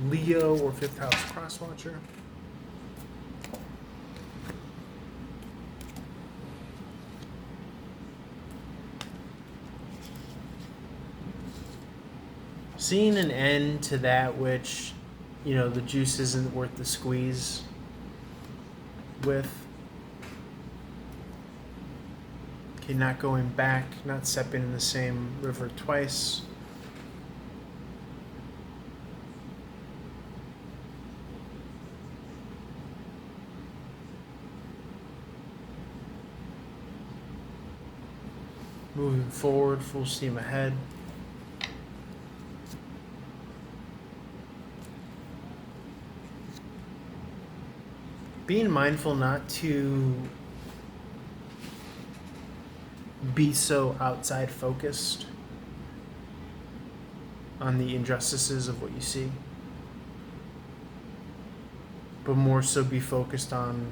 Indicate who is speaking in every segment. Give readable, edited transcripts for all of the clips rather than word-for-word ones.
Speaker 1: Leo or fifth house cross watcher. Seeing an end to that which, the juice isn't worth the squeeze with. Okay, not going back, not stepping in the same river twice. Moving forward, full steam ahead. Being mindful not to be so outside focused on the injustices of what you see, but more so be focused on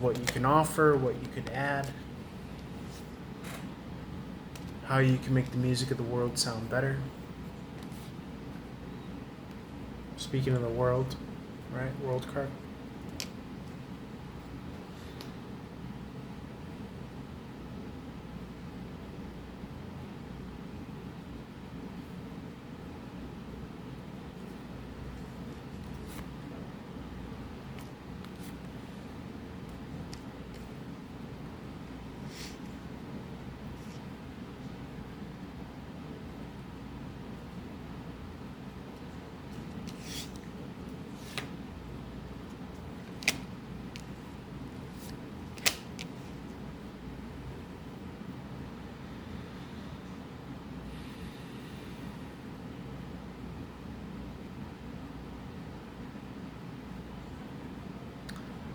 Speaker 1: what you can offer, what you could add, how you can make the music of the world sound better. Speaking of the world, right? World card.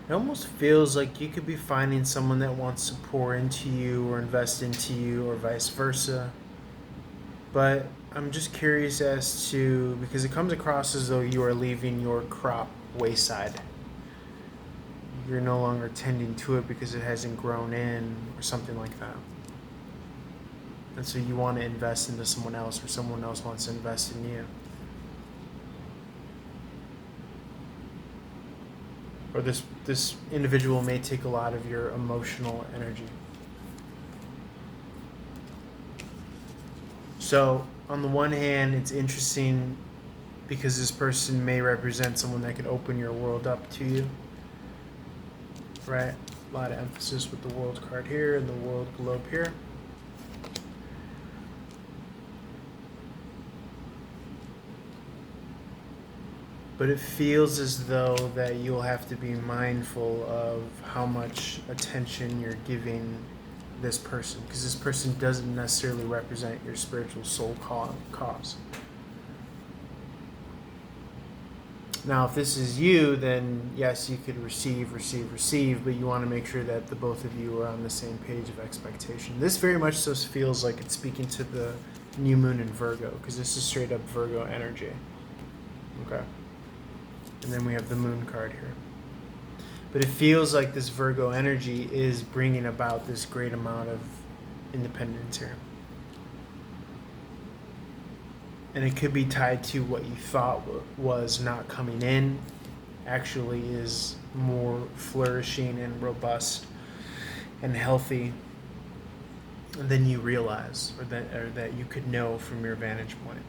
Speaker 1: It almost feels like you could be finding someone that wants to pour into you or invest into you or vice versa. But I'm just curious as to, because it comes across as though you are leaving your crop wayside. You're no longer tending to it because it hasn't grown in or something like that. And so you want to invest into someone else or someone else wants to invest in you. Or this individual may take a lot of your emotional energy. So on the one hand, it's interesting because this person may represent someone that could open your world up to you, right? A lot of emphasis with the world card here and the world globe here. But it feels as though that you'll have to be mindful of how much attention you're giving this person, because this person doesn't necessarily represent your spiritual soul cause. Now, if this is you, then yes, you could receive, but you want to make sure that the both of you are on the same page of expectation. This very much so feels like it's speaking to the new moon in Virgo, because this is straight up Virgo energy. Okay. And then we have the moon card here. But it feels like this Virgo energy is bringing about this great amount of independence here. And it could be tied to what you thought was not coming in, actually is more flourishing and robust and healthy than you realize, or that you could know from your vantage point.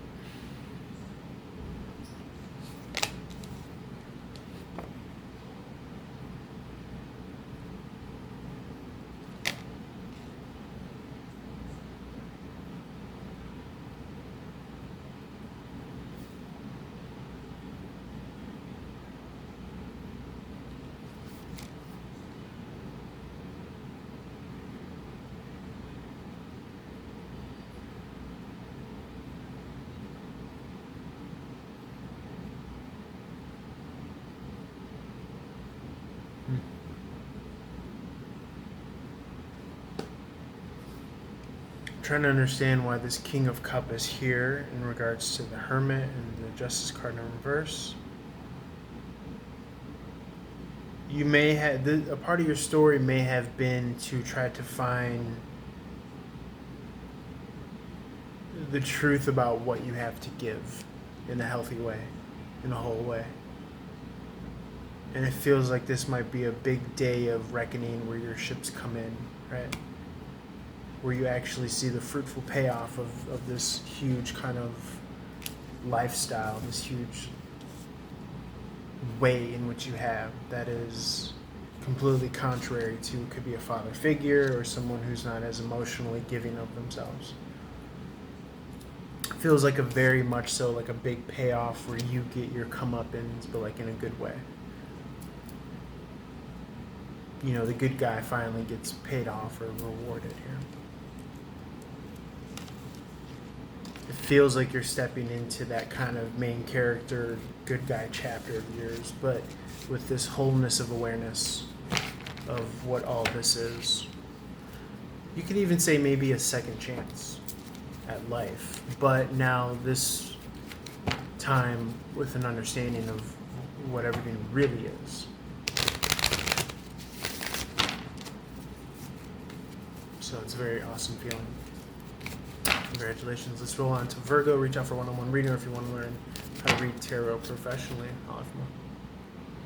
Speaker 1: Trying to understand why this King of Cup is here in regards to the Hermit and the Justice card in reverse. You may have, a part of your story may have been to try to find the truth about what you have to give. in a healthy way, in a whole way. And it feels like this might be a big day of reckoning where your ships come in, right? Where you actually see the fruitful payoff of this huge kind of lifestyle, this huge way in which you have that is completely contrary to, it could be a father figure or someone who's not as emotionally giving of themselves. It feels like a very much so like a big payoff where you get your comeuppance, but like in a good way. You know, the good guy finally gets paid off or rewarded here. It feels like you're stepping into that kind of main character, good guy chapter of yours, but with this wholeness of awareness of what all this is. You could even say maybe a second chance at life, but now this time with an understanding of what everything really is. So it's a very awesome feeling. Congratulations. Let's roll on to Virgo. Reach out for one-on-one reading, or if you want to learn how to read tarot professionally, I'll have more.